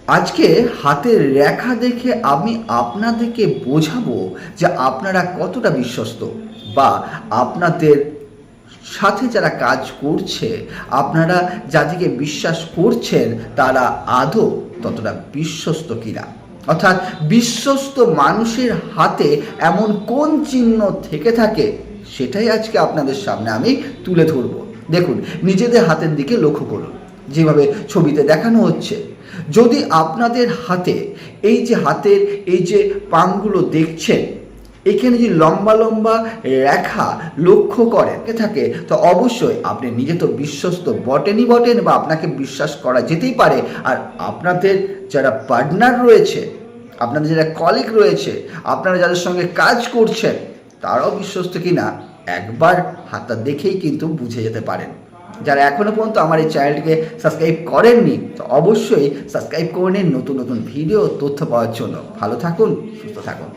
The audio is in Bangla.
আজকে হাতের রেখা দেখে আমি আপনাদেরকে বোঝাবো যে আপনারা কতটা বিশ্বস্ত, বা আপনাদের সাথে যারা কাজ করছে, আপনারা যাদেরকে বিশ্বাস করছেন তারা আদৌ ততটা বিশ্বস্ত কিনা। অর্থাৎ বিশ্বস্ত মানুষের হাতে এমন কোন চিহ্ন থেকে থাকে, সেটাই আজকে আপনাদের সামনে আমি তুলে ধরব। দেখুন, নিজেদের হাতের দিকে লক্ষ্য করুন, যেভাবে ছবিতে দেখানো হচ্ছে। যদি আপনাদের হাতে হাতের এই যে পামগুলো দেখছেন, এখানে যে লম্বা লম্বা রেখা লক্ষ্য করেন থাকে, তো অবশ্যই আপনি নিজে তো বিশ্বস্ত বটেন, বা আপনাকে বিশ্বাস করা যেতেই পারে। আর আপনাদের যারা পার্টনার রয়েছে, আপনাদের যারা কলিগ রয়েছে, আপনারা যাদের সঙ্গে কাজ করছেন, তারাও বিশ্বস্ত কিনা একবার হাতটা দেখেই কিন্তু বুঝে যেতে পারেন। যারা এখনও পর্যন্ত আমার এই চ্যানেলটিকে সাবস্ক্রাইব করেননি, তো অবশ্যই সাবস্ক্রাইব করে নিন নতুন নতুন ভিডিও তথ্য পাওয়ার জন্য। ভালো থাকুন, সুস্থ থাকুন।